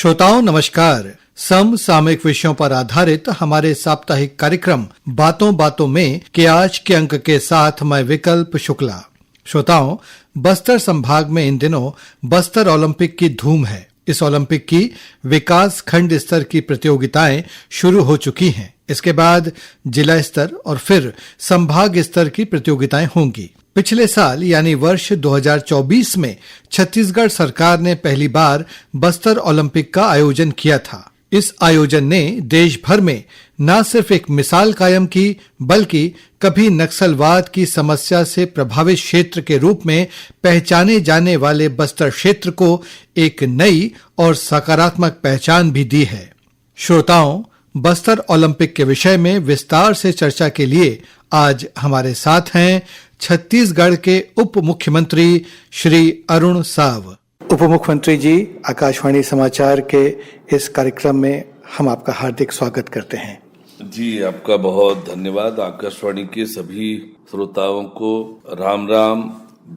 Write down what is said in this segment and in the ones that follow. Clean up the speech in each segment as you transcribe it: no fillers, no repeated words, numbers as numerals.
श्रोताओं नमस्कार। समसामयिक विषयों पर आधारित हमारे साप्ताहिक कार्यक्रम बातों बातों में के आज के अंक के साथ मैं विकल्प शुक्ला। श्रोताओं, बस्तर संभाग में इन दिनों बस्तर ओलंपिक की धूम है। इस ओलंपिक की विकास खंड स्तर की प्रतियोगिताएं शुरू हो चुकी हैं। इसके बाद जिला स्तर और फिर संभाग स्तर की प्रतियोगिताएं होंगी। पिछले साल यानी वर्ष 2024 में छत्तीसगढ़ सरकार ने पहली बार बस्तर ओलंपिक का आयोजन किया था। इस आयोजन ने देश भर में न सिर्फ एक मिसाल कायम की, बल्कि कभी नक्सलवाद की समस्या से प्रभावित क्षेत्र के रूप में पहचाने जाने वाले बस्तर क्षेत्र को एक नई और सकारात्मक पहचान भी दी है। श्रोताओं, बस्तर ओलंपिक के विषय में विस्तार से चर्चा के लिए आज हमारे साथ हैं छत्तीसगढ़ के उप मुख्यमंत्री श्री अरुण साव। उप मुख्यमंत्री जी, आकाशवाणी समाचार के इस कार्यक्रम में हम आपका हार्दिक स्वागत करते हैं। जी, आपका बहुत धन्यवाद। आकाशवाणी के सभी श्रोताओं को राम राम,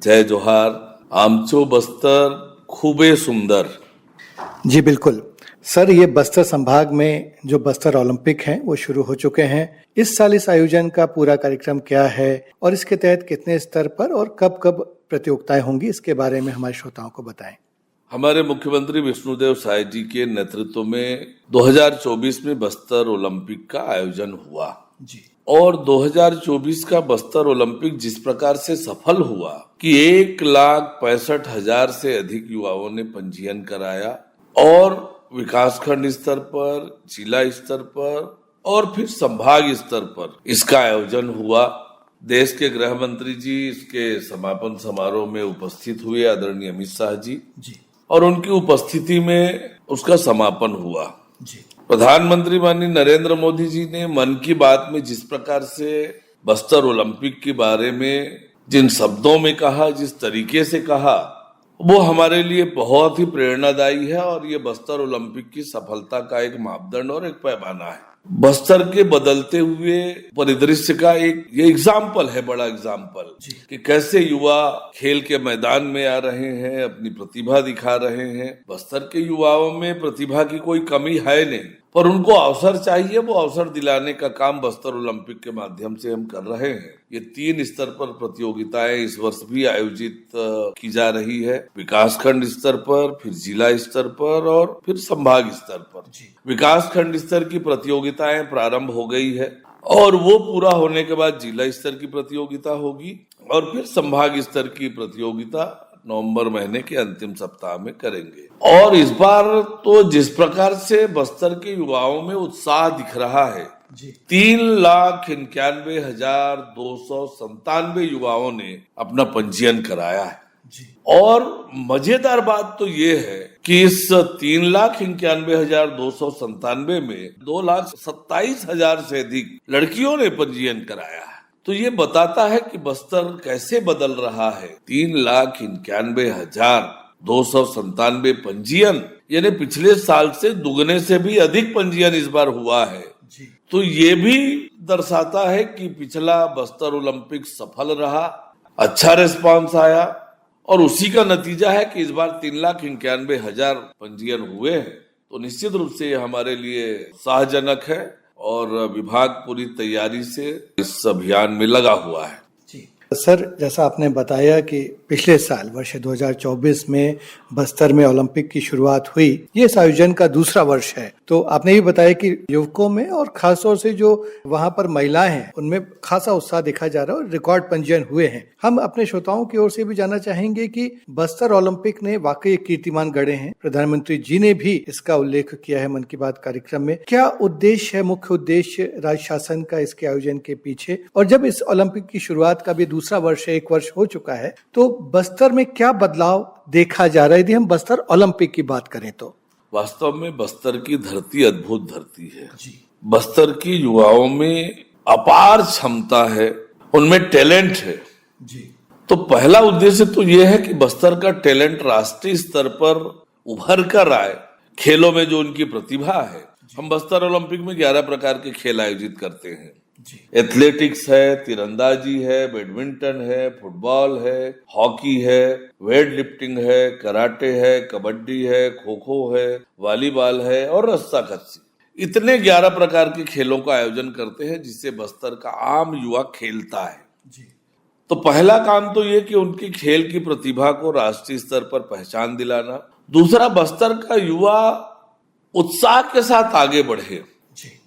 जय जोहार। आमचो बस्तर खूबे सुंदर। जी बिल्कुल सर, ये बस्तर संभाग में जो बस्तर ओलंपिक हैं वो शुरू हो चुके हैं। इस साल इस आयोजन का पूरा कार्यक्रम क्या है और इसके तहत कितने स्तर पर और कब कब प्रतियोगिताएं होंगी, इसके बारे में हमारे श्रोताओं को बताएं। हमारे मुख्यमंत्री विष्णुदेव साय जी के नेतृत्व में 2024 में बस्तर ओलंपिक का आयोजन हुआ जी। और 2024 का बस्तर ओलंपिक जिस प्रकार से सफल हुआ कि 1,65,000 से अधिक युवाओं ने पंजीयन कराया और विकासखंड स्तर पर, जिला स्तर पर और फिर संभाग स्तर पर इसका आयोजन हुआ। देश के गृह मंत्री जी इसके समापन समारोह में उपस्थित हुए, आदरणीय अमित शाह जी, और उनकी उपस्थिति में उसका समापन हुआ जी। प्रधानमंत्री माननीय नरेंद्र मोदी जी ने मन की बात में जिस प्रकार से बस्तर ओलंपिक के बारे में जिन शब्दों में कहा, जिस तरीके से कहा, वो हमारे लिए बहुत ही प्रेरणादायी है और ये बस्तर ओलंपिक की सफलता का एक मापदंड और एक पैमाना है। बस्तर के बदलते हुए परिदृश्य का ये एग्जाम्पल है, बड़ा एग्जाम्पल कि कैसे युवा खेल के मैदान में आ रहे हैं, अपनी प्रतिभा दिखा रहे हैं। बस्तर के युवाओं में प्रतिभा की कोई कमी है नहीं, पर उनको अवसर चाहिए। वो अवसर दिलाने का काम बस्तर ओलंपिक के माध्यम से हम कर रहे हैं। ये 3 स्तर पर प्रतियोगिताएं इस वर्ष भी आयोजित की जा रही है। विकासखंड स्तर पर, फिर जिला स्तर पर और फिर संभाग स्तर पर। विकासखंड स्तर की प्रतियोगिताएं प्रारंभ हो गई है और वो पूरा होने के बाद जिला स्तर की प्रतियोगिता होगी और फिर संभाग स्तर की प्रतियोगिता नवंबर महीने के अंतिम सप्ताह में करेंगे। और इस बार तो जिस प्रकार से बस्तर के युवाओं में उत्साह दिख रहा है, 3,91,297 युवाओं ने अपना पंजीयन कराया है। और मजेदार बात तो ये है कि इस 3,91,297 में 2,27,000 से अधिक लड़कियों ने पंजीयन कराया है। तो ये बताता है कि बस्तर कैसे बदल रहा है। 3,91,297 पंजीयन, यानी पिछले साल से दुगने से भी अधिक पंजीयन इस बार हुआ है जी। तो ये भी दर्शाता है कि पिछला बस्तर ओलंपिक सफल रहा, अच्छा रिस्पांस आया और उसी का नतीजा है कि इस बार 3,91,000 पंजीयन हुए हैं। तो निश्चित रूप से हमारे लिए उत्साहजनक है और विभाग पूरी तैयारी से इस अभियान में लगा हुआ है। सर, जैसा आपने बताया कि पिछले साल वर्ष 2024 में बस्तर में ओलंपिक की शुरुआत हुई, ये इस आयोजन का दूसरा वर्ष है। तो आपने भी बताया कि युवकों में और खासतौर से जो वहां पर महिलाएं हैं उनमें खासा उत्साह देखा जा रहा है और रिकॉर्ड पंजीयन हुए हैं। हम अपने श्रोताओं की ओर से भी जानना चाहेंगे कि बस्तर ओलंपिक ने वाकई कीर्तिमान गढ़े हैं। प्रधानमंत्री जी ने भी इसका उल्लेख किया है मन की बात कार्यक्रम में। क्या उद्देश्य है, मुख्य उद्देश्य राज्य शासन का इसके आयोजन के पीछे? और जब इस ओलंपिक की शुरुआत का भी दूसरा वर्ष, 1 वर्ष हो चुका है, तो बस्तर में क्या बदलाव देखा जा रहा है? यदि हम बस्तर ओलंपिक की बात करें तो वास्तव में बस्तर की धरती अद्भुत धरती है जी। बस्तर की युवाओं में अपार क्षमता है, उनमें टैलेंट है जी। तो पहला उद्देश्य तो यह है कि बस्तर का टैलेंट राष्ट्रीय स्तर पर उभर कर आए। खेलों में जो उनकी प्रतिभा है, हम बस्तर ओलंपिक में 11 प्रकार के खेल आयोजित करते हैं एथलेटिक्स है, तीरंदाजी है, बैडमिंटन है, फुटबॉल है, हॉकी है, वेट लिफ्टिंग है, कराटे है, कबड्डी है, खो खो है, वॉलीबॉल है और रस्साकशी। इतने 11 प्रकार के खेलों का आयोजन करते हैं जिससे बस्तर का आम युवा खेलता है। तो पहला काम तो ये कि उनकी खेल की प्रतिभा को राष्ट्रीय स्तर पर पहचान दिलाना। दूसरा, बस्तर का युवा उत्साह के साथ आगे बढ़े।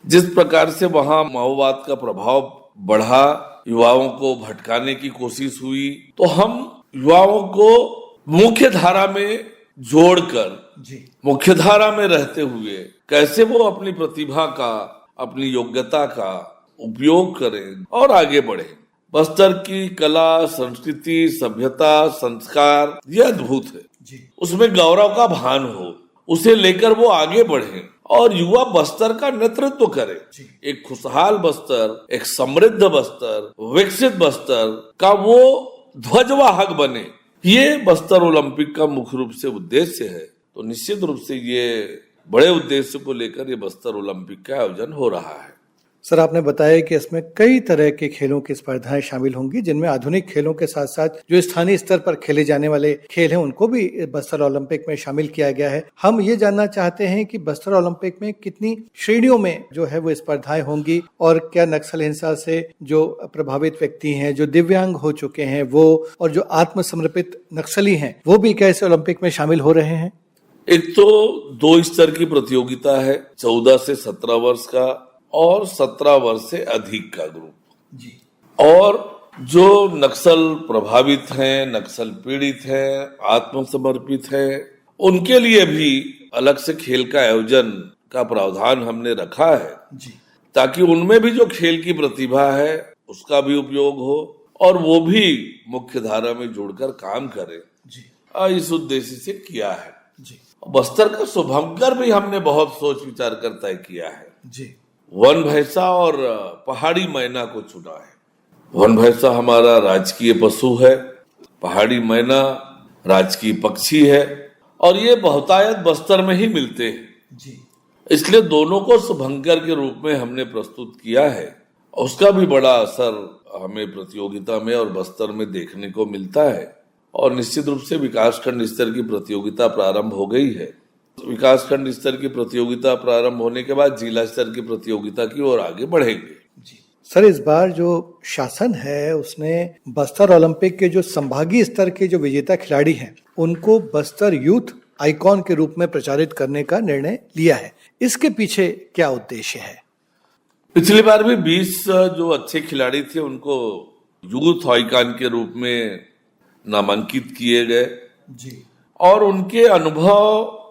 जिस प्रकार से वहां माओवाद का प्रभाव बढ़ा, युवाओं को भटकाने की कोशिश हुई, तो हम युवाओं को मुख्य धारा में जोड़कर मुख्य धारा में रहते हुए कैसे वो अपनी प्रतिभा का, अपनी योग्यता का उपयोग करें और आगे बढ़े। बस्तर की कला, संस्कृति, सभ्यता, संस्कार ये अद्भुत है। उसमें गौरव का भान हो, उसे लेकर वो आगे बढ़े और युवा बस्तर का नेतृत्व करे। एक खुशहाल बस्तर, एक समृद्ध बस्तर, विकसित बस्तर का वो ध्वजवाहक बने, ये बस्तर ओलंपिक का मुख्य रूप से उद्देश्य है। तो निश्चित रूप से ये बड़े उद्देश्य को लेकर ये बस्तर ओलंपिक का आयोजन हो रहा है। सर, आपने बताया कि इसमें कई तरह के खेलों की स्पर्धाएं शामिल होंगी, जिनमें आधुनिक खेलों के साथ साथ जो स्थानीय स्तर पर खेले जाने वाले खेल हैं उनको भी बस्तर ओलंपिक में शामिल किया गया है। हम ये जानना चाहते हैं कि बस्तर ओलंपिक में कितनी श्रेणियों में जो है वो स्पर्धाएं होंगी और क्या नक्सल हिंसा से जो प्रभावित व्यक्ति हैं, जो दिव्यांग हो चुके हैं वो, और जो आत्मसमर्पित नक्सली हैं, वो भी क्या इस ओलंपिक में शामिल हो रहे हैं? एक तो 2 स्तर की प्रतियोगिता है, 14 से 17 वर्ष का और 17 वर्ष से अधिक का ग्रुप। और जो नक्सल प्रभावित हैं, नक्सल पीड़ित हैं, आत्मसमर्पित हैं, उनके लिए भी अलग से खेल का आयोजन का प्रावधान हमने रखा है ताकि उनमें भी जो खेल की प्रतिभा है उसका भी उपयोग हो और वो भी मुख्य धारा में जुड़कर काम करें। इस उद्देश्य से किया है। बस्तर का शुभंकर भी हमने बहुत सोच विचार कर तय किया है। वन भैंसा और पहाड़ी मैना को चुना है। वन भैंसा हमारा राजकीय पशु है, पहाड़ी मैना राजकीय पक्षी है और ये बहुतायत बस्तर में ही मिलते हैं। इसलिए दोनों को शुभंकर के रूप में हमने प्रस्तुत किया है। उसका भी बड़ा असर हमें प्रतियोगिता में और बस्तर में देखने को मिलता है। और निश्चित रूप से विकासखंड स्तर की प्रतियोगिता प्रारंभ हो गई है। विकासखंड स्तर की प्रतियोगिता प्रारंभ होने के बाद जिला स्तर की प्रतियोगिता की ओर आगे बढ़ेंगे। सर, इस बार जो शासन है उसने बस्तर ओलंपिक के जो संभागीय स्तर के जो विजेता खिलाड़ी हैं उनको बस्तर यूथ आइकॉन के रूप में प्रचारित करने का निर्णय लिया है। इसके पीछे क्या उद्देश्य है? पिछली बार भी 20 जो अच्छे खिलाड़ी थे उनको यूथ आइकॉन के रूप में नामांकित किए गए और उनके अनुभव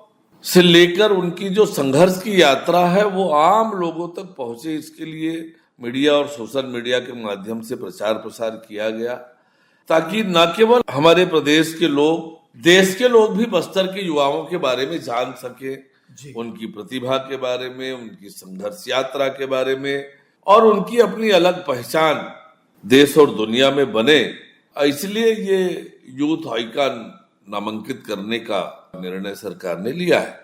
से लेकर उनकी जो संघर्ष की यात्रा है वो आम लोगों तक पहुंचे, इसके लिए मीडिया और सोशल मीडिया के माध्यम से प्रचार प्रसार किया गया ताकि न केवल हमारे प्रदेश के लोग, देश के लोग भी बस्तर के युवाओं के बारे में जान सके, उनकी प्रतिभा के बारे में, उनकी संघर्ष यात्रा के बारे में और उनकी अपनी अलग पहचान देश और दुनिया में बने। इसलिए ये यूथ आइकॉन नामांकित करने का निर्णय सरकार ने लिया है।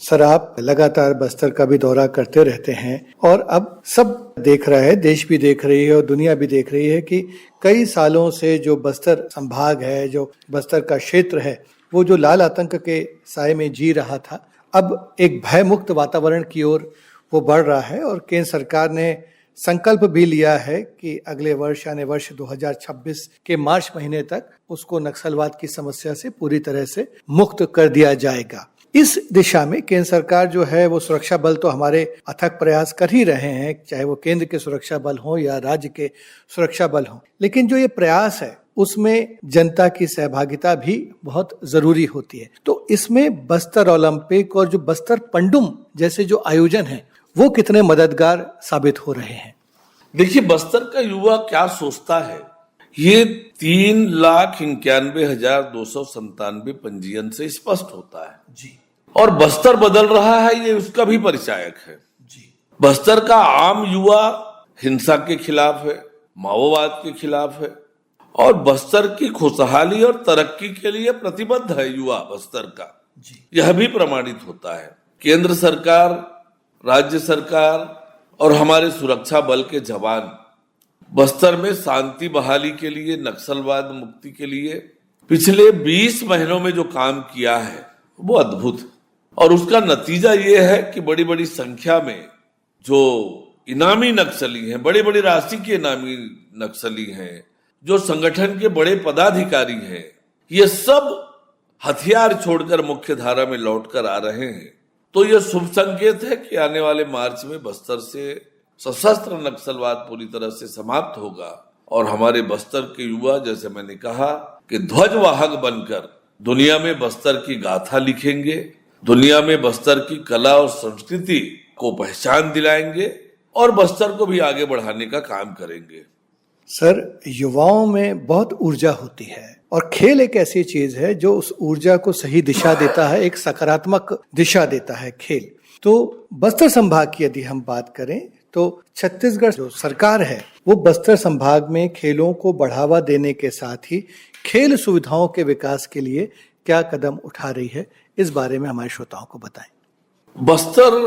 सर, आप लगातार बस्तर का भी दौरा करते रहते हैं और अब सब देख रहा है, देश भी देख रही है और दुनिया भी देख रही है कि कई सालों से जो बस्तर संभाग है, जो बस्तर का क्षेत्र है, वो जो लाल आतंक के साए में जी रहा था, अब एक भय मुक्त वातावरण की ओर वो बढ़ रहा है और केंद्र सरकार ने संकल्प भी लिया है कि अगले वर्ष यानी वर्ष 2026 के मार्च महीने तक उसको नक्सलवाद की समस्या से पूरी तरह से मुक्त कर दिया जाएगा। इस दिशा में केंद्र सरकार जो है वो सुरक्षा बल तो हमारे अथक प्रयास कर ही रहे हैं, चाहे वो केंद्र के सुरक्षा बल हो या राज्य के सुरक्षा बल हो, लेकिन जो ये प्रयास है उसमें जनता की सहभागिता भी बहुत जरूरी होती है। तो इसमें बस्तर ओलंपिक और जो बस्तर पंडुम जैसे जो आयोजन है वो कितने मददगार साबित हो रहे हैं? देखिए, बस्तर का युवा क्या सोचता है, ये 3,91,297 पंजीयन से स्पष्ट होता है और बस्तर बदल रहा है ये उसका भी परिचायक है। बस्तर का आम युवा हिंसा के खिलाफ है, माओवाद के खिलाफ है और बस्तर की खुशहाली और तरक्की के लिए प्रतिबद्ध है युवा बस्तर का। यह भी प्रमाणित होता है। केंद्र सरकार, राज्य सरकार और हमारे सुरक्षा बल के जवान बस्तर में शांति बहाली के लिए, नक्सलवाद मुक्ति के लिए पिछले 20 महीनों में जो काम किया है वो अद्भुत है। और उसका नतीजा ये है कि बड़ी बड़ी संख्या में जो इनामी नक्सली हैं, बड़ी बड़ी राशि के इनामी नक्सली हैं, जो संगठन के बड़े पदाधिकारी हैं, ये सब हथियार छोड़कर मुख्य धारा में लौटकर आ रहे हैं। तो ये शुभ संकेत है कि आने वाले मार्च में बस्तर से सशस्त्र नक्सलवाद पूरी तरह से समाप्त होगा और हमारे बस्तर के युवा, जैसे मैंने कहा, कि ध्वजवाहक बनकर दुनिया में बस्तर की गाथा लिखेंगे, दुनिया में बस्तर की कला और संस्कृति को पहचान दिलाएंगे और बस्तर को भी आगे बढ़ाने का काम करेंगे। सर, युवाओं में बहुत ऊर्जा होती है और खेल एक ऐसी चीज है जो उस ऊर्जा को सही दिशा देता है, एक सकारात्मक दिशा देता है खेल। तो बस्तर संभाग की यदि हम बात करें तो छत्तीसगढ़ जो सरकार है वो बस्तर संभाग में खेलों को बढ़ावा देने के साथ ही खेल सुविधाओं के विकास के लिए क्या कदम उठा रही है, इस बारे में हमारे श्रोताओं को बताएं। बस्तर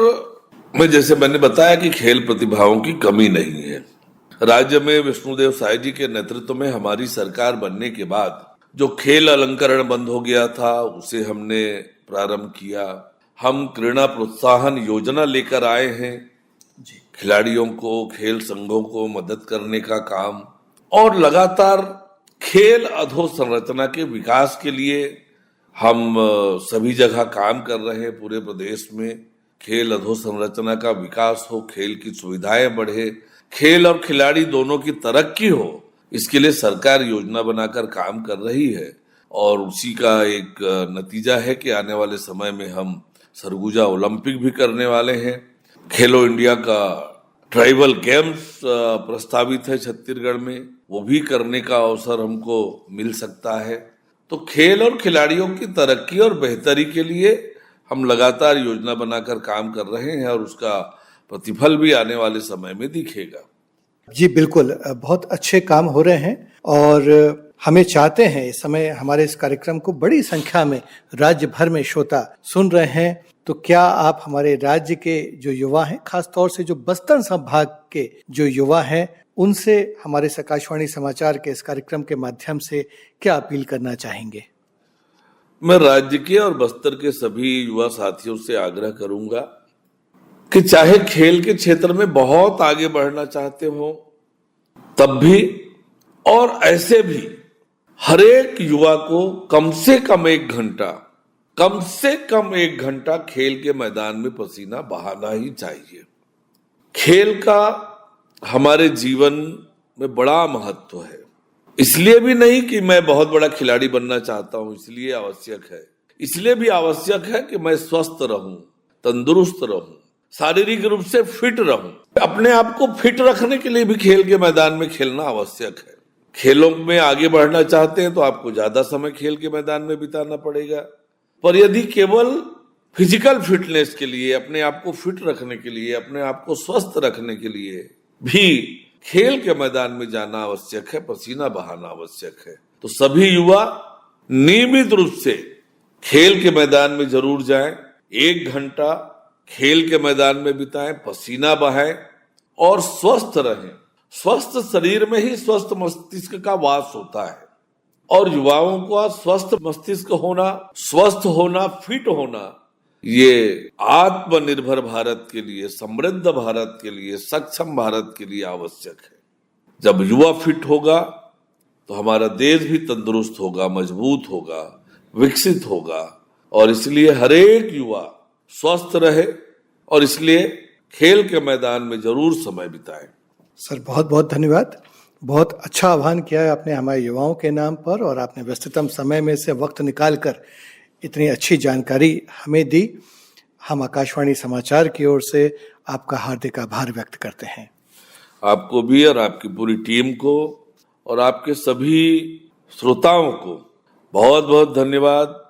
में जैसे मैंने बताया कि खेल प्रतिभाओं की कमी नहीं है। राज्य में विष्णुदेव साय जी के नेतृत्व में हमारी सरकार बनने के बाद जो खेल अलंकरण बंद हो गया था उसे हमने प्रारंभ किया। हम क्रीड़ा प्रोत्साहन योजना लेकर आए हैं, खिलाड़ियों को, खेल संघों को मदद करने का काम, और लगातार खेल अधोसंरचना के विकास के लिए हम सभी जगह काम कर रहे हैं। पूरे प्रदेश में खेल अधोसंरचना का विकास हो, खेल की सुविधाएं बढ़े, खेल और खिलाड़ी दोनों की तरक्की हो, इसके लिए सरकार योजना बनाकर काम कर रही है। और उसी का एक नतीजा है कि आने वाले समय में हम सरगुजा ओलंपिक भी करने वाले हैं। खेलो इंडिया का ट्राइबल गेम्स प्रस्तावित है छत्तीसगढ़ में, वो भी करने का अवसर हमको मिल सकता है। तो खेल और खिलाड़ियों की तरक्की और बेहतरी के लिए हम लगातार योजना बनाकर काम कर रहे हैं और उसका प्रतिफल भी आने वाले समय में दिखेगा। जी बिल्कुल, बहुत अच्छे काम हो रहे हैं और हमें चाहते हैं, इस समय हमारे इस कार्यक्रम को बड़ी संख्या में राज्य भर में श्रोता सुन रहे हैं। तो क्या आप हमारे राज्य के जो युवा हैं, खासतौर से जो बस्तर संभाग के जो युवा हैं, उनसे हमारे आकाशवाणी समाचार के इस कार्यक्रम के माध्यम से क्या अपील करना चाहेंगे? मैं राज्य के और बस्तर के सभी युवा साथियों से आग्रह करूंगा कि चाहे खेल के क्षेत्र में बहुत आगे बढ़ना चाहते हो तब भी, और ऐसे भी हर एक युवा को कम से कम एक घंटा खेल के मैदान में पसीना बहाना ही चाहिए। खेल का हमारे जीवन में बड़ा महत्व है। इसलिए भी नहीं कि मैं बहुत बड़ा खिलाड़ी बनना चाहता हूं, इसलिए भी आवश्यक है कि मैं स्वस्थ रहूं, तंदुरुस्त रहूं, शारीरिक रूप से फिट रहूं। अपने आप को फिट रखने के लिए भी खेल के मैदान में खेलना आवश्यक है। खेलों में आगे बढ़ना चाहते हैं तो आपको ज्यादा समय खेल के मैदान में बिताना पड़ेगा, पर यदि केवल फिजिकल फिटनेस के लिए, अपने आप को फिट रखने के लिए, अपने आप को स्वस्थ रखने के लिए भी खेल के मैदान में जाना आवश्यक है, पसीना बहाना आवश्यक है। तो सभी युवा नियमित रूप से खेल के मैदान में जरूर जाएं, 1 घंटा खेल के मैदान में बिताएं, पसीना बहाएं और स्वस्थ रहें। स्वस्थ शरीर में ही स्वस्थ मस्तिष्क का वास होता है और युवाओं का स्वस्थ मस्तिष्क होना, स्वस्थ होना, फिट होना, ये आत्मनिर्भर भारत के लिए, समृद्ध भारत के लिए, सक्षम भारत के लिए आवश्यक है। जब युवा फिट होगा तो हमारा देश भी तंदुरुस्त होगा, मजबूत होगा, विकसित होगा। और इसलिए हर एक युवा स्वस्थ रहे और इसलिए खेल के मैदान में जरूर समय बिताएं। सर, बहुत बहुत धन्यवाद। बहुत अच्छा आह्वान किया है आपने हमारे युवाओं के नाम पर और आपने व्यस्ततम समय में से वक्त निकालकर इतनी अच्छी जानकारी हमें दी। हम आकाशवाणी समाचार की ओर से आपका हार्दिक आभार व्यक्त करते हैं। आपको भी और आपकी पूरी टीम को और आपके सभी श्रोताओं को बहुत बहुत धन्यवाद।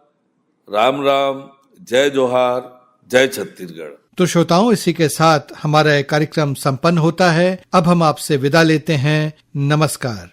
राम राम, जय जोहार, जय छत्तीसगढ़। तो श्रोताओं, इसी के साथ हमारा कार्यक्रम संपन्न होता है। अब हम आपसे विदा लेते हैं। नमस्कार।